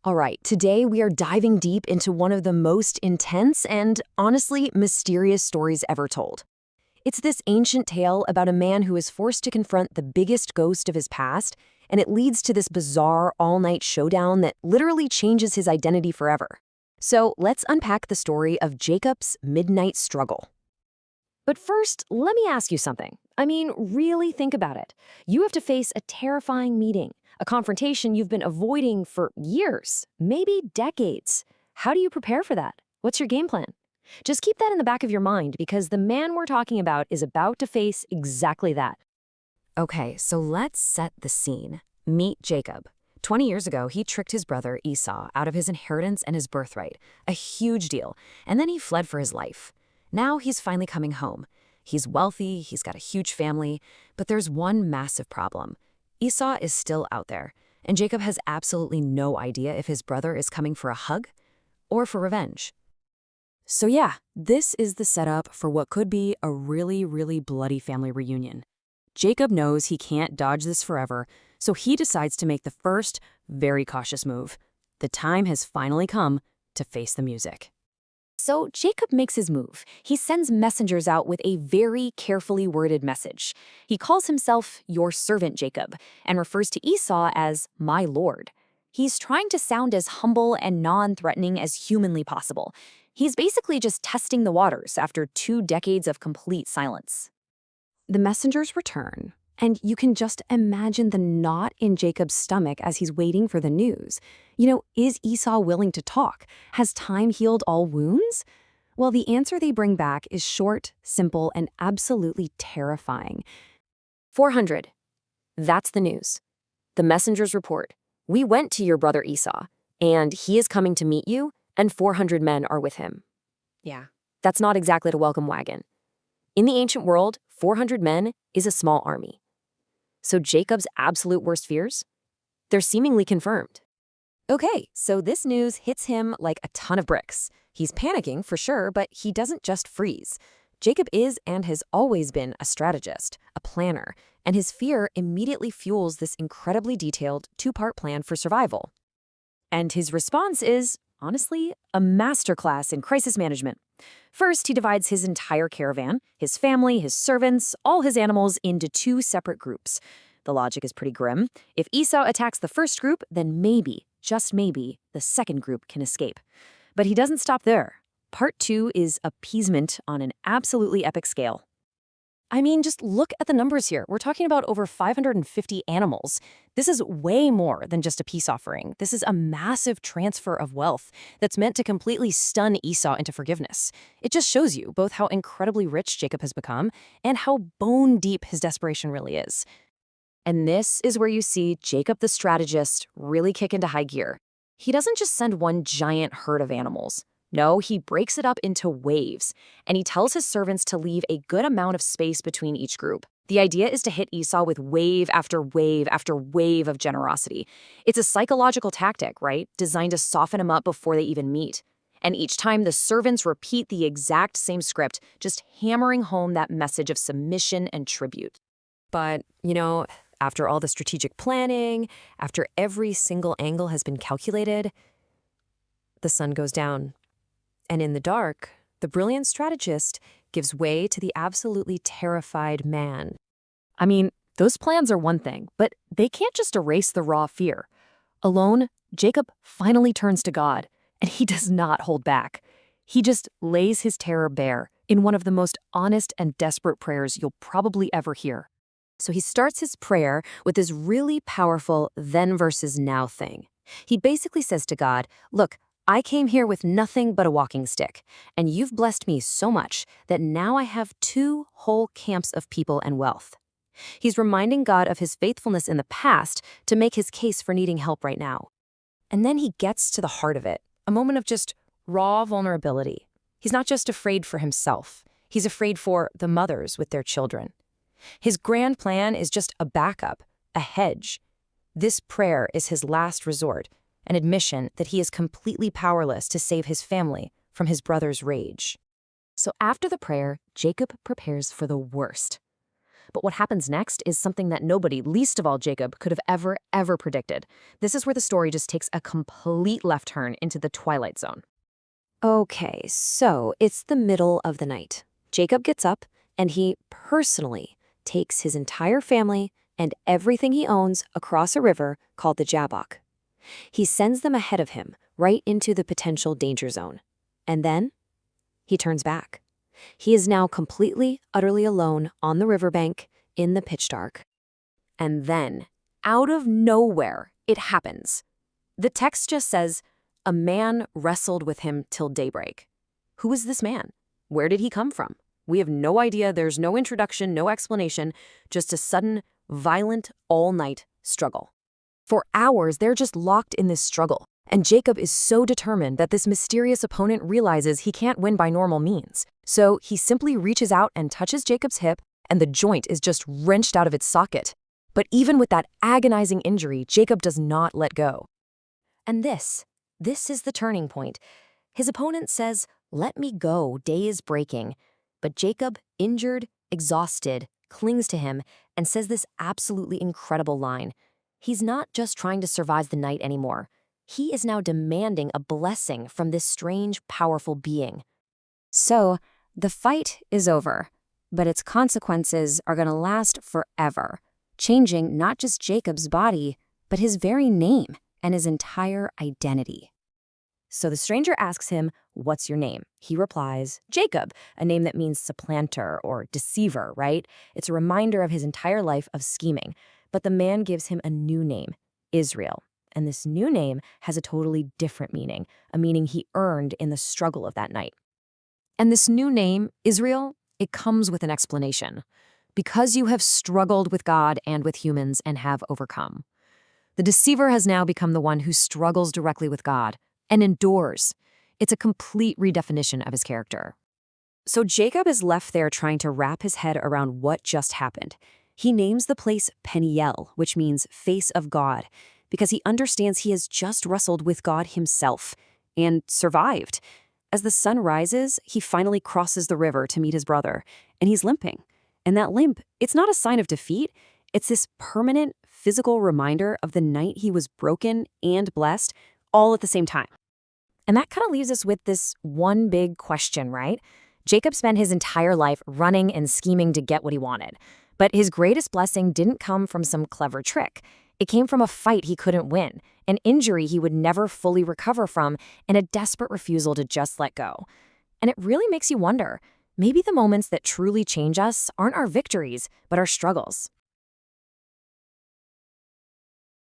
All right, today we are diving deep into one of the most intense and, honestly, mysterious stories ever told. It's this ancient tale about a man who is forced to confront the biggest ghost of his past, and it leads to this bizarre all-night showdown that literally changes his identity forever. So let's unpack the story of Jacob's midnight struggle. But first, let me ask you something. Really think about it. You have to face a terrifying meeting, a confrontation you've been avoiding for years, maybe decades. How do you prepare for that? What's your game plan? Just keep that in the back of your mind because the man we're talking about is about to face exactly that. Okay, so let's set the scene. Meet Jacob. 20 years ago, he tricked his brother Esau out of his inheritance and his birthright, a huge deal, and then he fled for his life. Now he's finally coming home. He's wealthy, he's got a huge family, but there's one massive problem. Esau is still out there, and Jacob has absolutely no idea if his brother is coming for a hug or for revenge. So yeah, this is the setup for what could be a really, really bloody family reunion. Jacob knows he can't dodge this forever, so he decides to make the first, very cautious move. The time has finally come to face the music. So Jacob makes his move. He sends messengers out with a very carefully worded message. He calls himself your servant Jacob and refers to Esau as my lord. He's trying to sound as humble and non-threatening as humanly possible. He's basically just testing the waters after 2 decades of complete silence. The messengers return, and you can just imagine the knot in Jacob's stomach as he's waiting for the news. Is Esau willing to talk? Has time healed all wounds? Well, the answer they bring back is short, simple, and absolutely terrifying. 400. That's the news. The messengers report, we went to your brother Esau, and he is coming to meet you, and 400 men are with him. Yeah, that's not exactly a welcome wagon. In the ancient world, 400 men is a small army. So Jacob's absolute worst fears? They're seemingly confirmed. Okay, so this news hits him like a ton of bricks. He's panicking for sure, but he doesn't just freeze. Jacob is and has always been a strategist, a planner, and his fear immediately fuels this incredibly detailed 2-part plan for survival. And his response is, honestly, a masterclass in crisis management. First, he divides his entire caravan, his family, his servants, all his animals into 2 separate groups. The logic is pretty grim. If Esau attacks the first group, then maybe, just maybe, the second group can escape. But he doesn't stop there. Part 2 is appeasement on an absolutely epic scale. Just look at the numbers here. We're talking about over 550 animals. This is way more than just a peace offering. This is a massive transfer of wealth that's meant to completely stun Esau into forgiveness. It just shows you both how incredibly rich Jacob has become and how bone deep his desperation really is. And this is where you see Jacob the strategist really kick into high gear. He doesn't just send one giant herd of animals. No, he breaks it up into waves, and he tells his servants to leave a good amount of space between each group. The idea is to hit Esau with wave after wave after wave of generosity. It's a psychological tactic, right? Designed to soften him up before they even meet. And each time the servants repeat the exact same script, just hammering home that message of submission and tribute. But, after all the strategic planning, after every single angle has been calculated, the sun goes down. And in the dark, the brilliant strategist gives way to the absolutely terrified man. Those plans are one thing, but they can't just erase the raw fear. Alone, Jacob finally turns to God, and he does not hold back. He just lays his terror bare in one of the most honest and desperate prayers you'll probably ever hear. So he starts his prayer with this really powerful then versus now thing. He basically says to God, look, I came here with nothing but a walking stick, and you've blessed me so much that now I have 2 whole camps of people and wealth. He's reminding God of his faithfulness in the past to make his case for needing help right now. And then he gets to the heart of it, a moment of just raw vulnerability. He's not just afraid for himself. He's afraid for the mothers with their children. His grand plan is just a backup, a hedge. This prayer is his last resort, an admission that he is completely powerless to save his family from his brother's rage. So after the prayer, Jacob prepares for the worst. But what happens next is something that nobody, least of all Jacob, could have ever predicted. This is where the story just takes a complete left turn into the twilight zone. Okay, so it's the middle of the night. Jacob gets up, and he personally takes his entire family and everything he owns across a river called the Jabbok. He sends them ahead of him, right into the potential danger zone. And then he turns back. He is now completely, utterly alone on the riverbank in the pitch dark. And then, out of nowhere, it happens. The text just says, "A man wrestled with him till daybreak." Who is this man? Where did he come from? We have no idea. There's no introduction, no explanation, just a sudden, violent, all-night struggle. For hours, they're just locked in this struggle. And Jacob is so determined that this mysterious opponent realizes he can't win by normal means. So he simply reaches out and touches Jacob's hip, and the joint is just wrenched out of its socket. But even with that agonizing injury, Jacob does not let go. And this is the turning point. His opponent says, "Let me go, day is breaking." But Jacob, injured, exhausted, clings to him and says this absolutely incredible line. He's not just trying to survive the night anymore. He is now demanding a blessing from this strange, powerful being. So, the fight is over, but its consequences are going to last forever, changing not just Jacob's body, but his very name and his entire identity. So the stranger asks him, "What's your name?" He replies, "Jacob," a name that means supplanter or deceiver, right? It's a reminder of his entire life of scheming. But the man gives him a new name, Israel. And this new name has a totally different meaning, a meaning he earned in the struggle of that night. And this new name, Israel, it comes with an explanation. Because you have struggled with God and with humans and have overcome. The deceiver has now become the one who struggles directly with God and endures. It's a complete redefinition of his character. So Jacob is left there trying to wrap his head around what just happened. He names the place Peniel, which means face of God, because he understands he has just wrestled with God himself and survived. As the sun rises, he finally crosses the river to meet his brother, and he's limping. And that limp, it's not a sign of defeat. It's this permanent physical reminder of the night he was broken and blessed, all at the same time. And that kind of leaves us with this one big question, right? Jacob spent his entire life running and scheming to get what he wanted. But his greatest blessing didn't come from some clever trick. It came from a fight he couldn't win, an injury he would never fully recover from, and a desperate refusal to just let go. And it really makes you wonder, maybe the moments that truly change us aren't our victories, but our struggles.